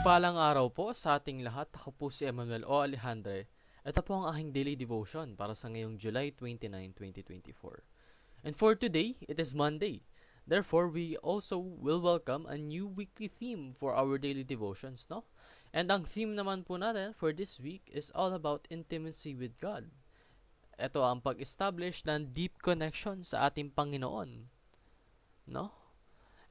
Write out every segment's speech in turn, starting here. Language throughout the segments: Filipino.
Mapagpalang araw po sa ating lahat. Ako po si Emmanuel O. Alejandre. Ito po ang aking daily devotion para sa ngayong July 29, 2024. And for today, it is Monday. Therefore, we also will welcome a new weekly theme for our daily devotions, no? And ang theme naman po natin for this week is all about intimacy with God. Ito ang pag-establish ng deep connection sa ating Panginoon, no?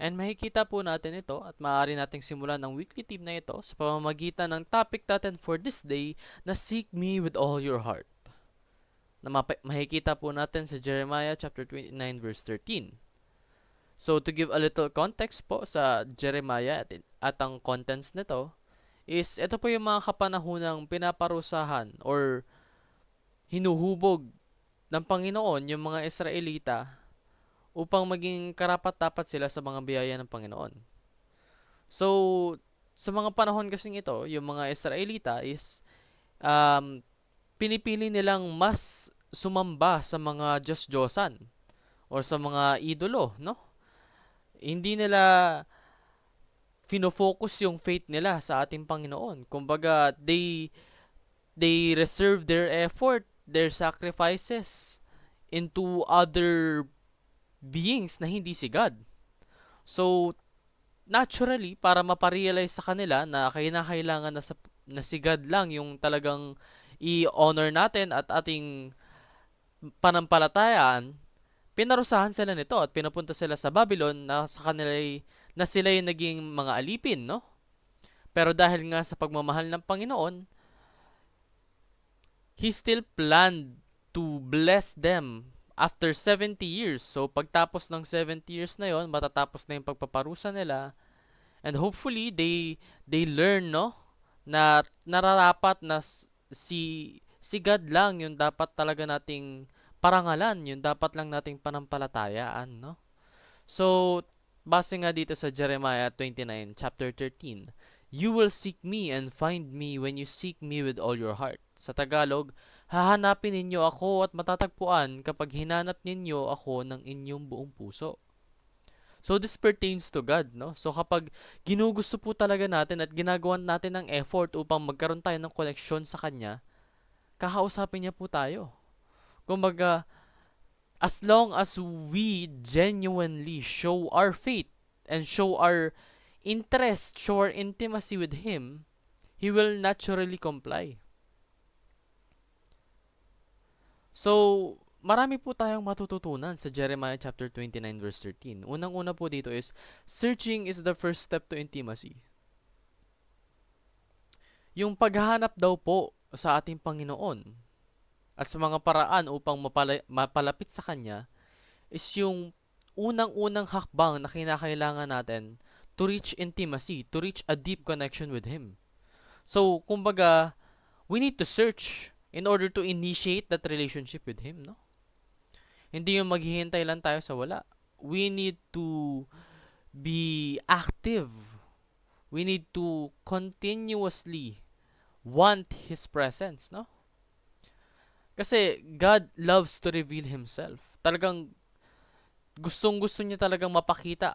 And makikita po natin ito at maaari nating simulan ng weekly theme na ito sa pamamagitan ng topic natin for this day na Seek Me with All Your Heart. Na makikita po natin sa Jeremiah chapter 29 verse 13. So to give a little context po sa Jeremiah at ang contents nito is ito po yung mga kapanahunang pinaparusahan or hinuhubog ng Panginoon yung mga Israelita upang maging karapat-dapat sila sa mga biyaya ng Panginoon. So, sa mga panahon kasing ito, yung mga Israelita is pinipili nilang mas sumamba sa mga Diyos-Diyosan or sa mga idolo, no? Hindi nila fino-focus yung faith nila sa ating Panginoon. Kumbaga, they reserve their effort, their sacrifices into other beings na hindi si God. So, naturally, para maparealize sa kanila na kailangan na si God lang yung talagang i-honor natin at ating panampalatayaan, pinarusahan sila nito at pinapunta sila sa Babylon na sa kanila na sila yung naging mga alipin, no? Pero dahil nga sa pagmamahal ng Panginoon, He still planned to bless them after 70 years. So, pagtapos ng 70 years na yon, matatapos na yung pagpaparusa nila. And hopefully, they learn, no? Na nararapat na si God lang yung dapat talaga nating parangalan, yung dapat lang nating panampalatayaan, no? So, base nga dito sa Jeremiah 29, chapter 13, You will seek me and find me when you seek me with all your heart. Sa Tagalog, hahanapin ninyo ako at matatagpuan kapag hinanap ninyo ako ng inyong buong puso. So this pertains to God, no? So kapag ginugusto po talaga natin at ginagawan natin ng effort upang magkaroon tayo ng koneksyon sa Kanya, kakausapin niya po tayo. Kumbaga, as long as we genuinely show our faith and show our interest, show our intimacy with Him, He will naturally comply. So, marami po tayong matututunan sa Jeremiah chapter 29 verse 13. Unang-una po dito is, searching is the first step to intimacy. Yung paghahanap daw po sa ating Panginoon at sa mga paraan upang mapalapit sa Kanya is yung unang-unang hakbang na kinakailangan natin to reach intimacy, to reach a deep connection with Him. So, kumbaga, we need to search in order to initiate that relationship with Him, no? Hindi yung maghihintay lang tayo sa wala. We need to be active. We need to continuously want His presence, no? Kasi God loves to reveal Himself. Talagang gustong-gusto niya talagang mapakita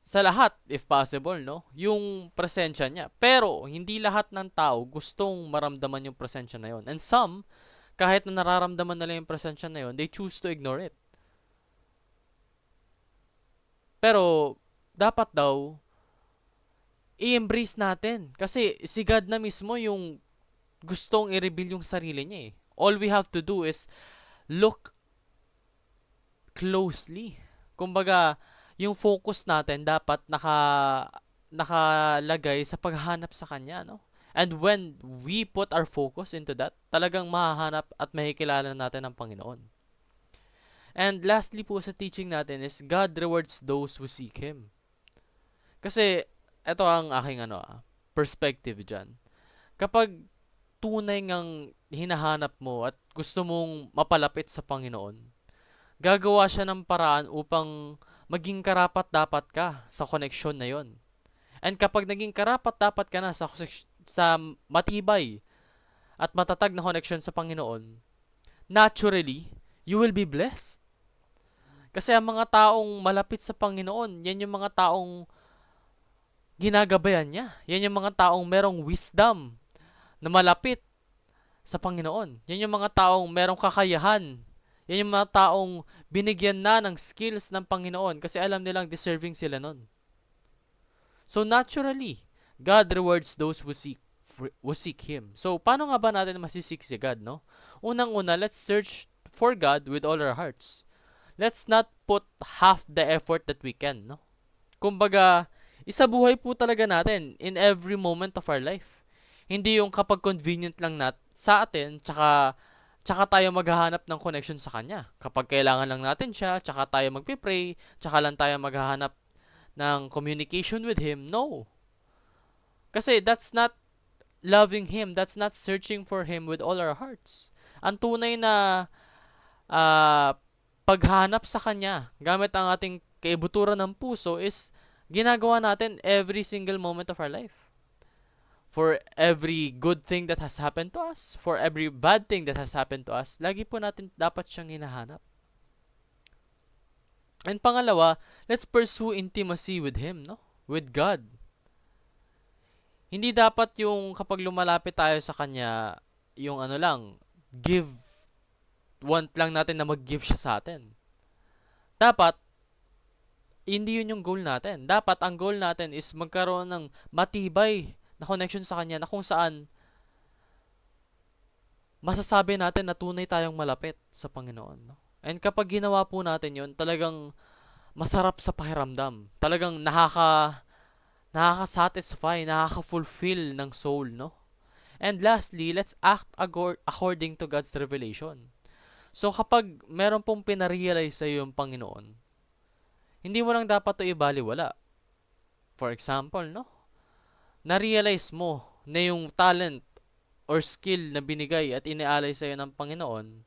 sa lahat, if possible, no? Yung presensya niya. Pero, hindi lahat ng tao gustong maramdaman yung presensya na yun. And some, kahit na nararamdaman nila yung presensya na yun, they choose to ignore it. Pero, dapat daw, i-embrace natin. Kasi, si God na mismo yung gustong i-reveal yung sarili niya eh. All we have to do is look closely. Kumbaga, yung focus natin dapat nakalagay sa paghahanap sa Kanya, no? And when we put our focus into that, talagang mahahanap at makikilala natin ang Panginoon. And lastly po sa teaching natin is God rewards those who seek Him. Kasi, ito ang aking perspective dyan. Kapag tunay ngang hinahanap mo at gusto mong mapalapit sa Panginoon, gagawa siya ng paraan upang maging karapat-dapat ka sa koneksyon na yon. And kapag naging karapat-dapat ka na sa matibay at matatag na koneksyon sa Panginoon, naturally, you will be blessed. Kasi ang mga taong malapit sa Panginoon, yan yung mga taong ginagabayan niya. Yan yung mga taong merong wisdom na malapit sa Panginoon. Yan yung mga taong merong kakayahan. Yan yung mga taong binigyan na ng skills ng Panginoon kasi alam nilang deserving sila nun. So naturally, God rewards those who seek Him. So paano nga ba natin masisik si God, no? Unang-una, let's search for God with all our hearts. Let's not put half the effort that we can, no? Kumbaga, isabuhay po talaga natin in every moment of our life. Hindi yung kapag convenient lang sa atin, tsaka tayo maghahanap ng connection sa Kanya. Kapag kailangan lang natin siya, tsaka tayo magpipray, tsaka lang tayo maghahanap ng communication with Him. No. Kasi that's not loving Him. That's not searching for Him with all our hearts. Ang tunay na ah, paghanap sa Kanya gamit ang ating kaibuturan ng puso is ginagawa natin every single moment of our life. For every good thing that has happened to us, for every bad thing that has happened to us, lagi po natin dapat siyang hinahanap. And pangalawa, let's pursue intimacy with Him, no? With God. Hindi dapat yung kapag lumalapit tayo sa Kanya, yung ano lang, want lang natin na mag-give siya sa atin. Dapat, hindi yun yung goal natin. Dapat, ang goal natin is magkaroon ng matibay na connection sa Kanya na kung saan masasabi natin na tunay tayong malapit sa Panginoon. No? And kapag ginawa po natin yun, talagang masarap sa pakiramdam. Talagang nakaka-satisfy, nakaka-fulfill ng soul, no? And lastly, let's act according to God's revelation. So kapag meron pong pinarealize sa iyo yung Panginoon, hindi mo lang dapat ito ibaliwala. For example, no? Na-realize mo na yung talent or skill na binigay at inialay sa iyo ng Panginoon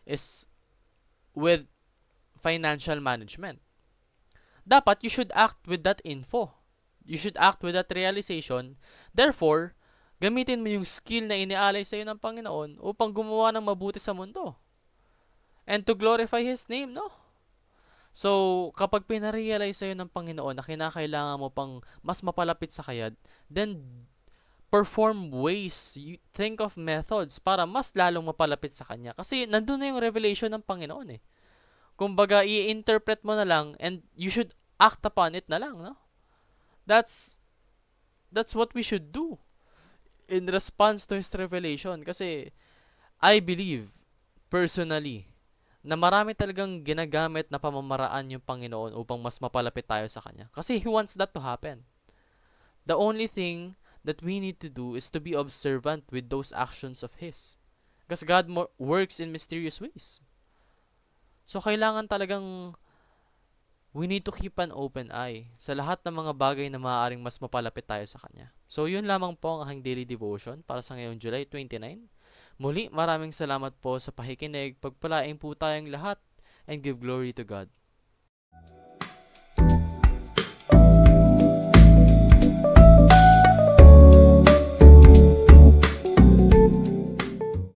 is with financial management. Dapat you should act with that info. You should act with that realization. Therefore, gamitin mo yung skill na inialay sa iyo ng Panginoon upang gumawa ng mabuti sa mundo. And to glorify His name, no? So, kapag pinarealize sa'yo ng Panginoon na kinakailangan mo pang mas mapalapit sa Kanya, then perform ways, you think of methods para mas lalong mapalapit sa Kanya. Kasi nandun na yung revelation ng Panginoon eh. Kumbaga, i-interpret mo na lang and you should act upon it na lang, no? That's what we should do in response to His revelation. Kasi, I believe, personally, na marami talagang ginagamit na pamamaraan yung Panginoon upang mas mapalapit tayo sa Kanya. Kasi He wants that to happen. The only thing that we need to do is to be observant with those actions of His. Because God works in mysterious ways. So, kailangan talagang we need to keep an open eye sa lahat ng mga bagay na maaaring mas mapalapit tayo sa Kanya. So, yun lamang po ang aking daily devotion para sa ngayong July 29. Muli, maraming salamat po sa pakikinig. Pagpalain po tayong lahat and give glory to God.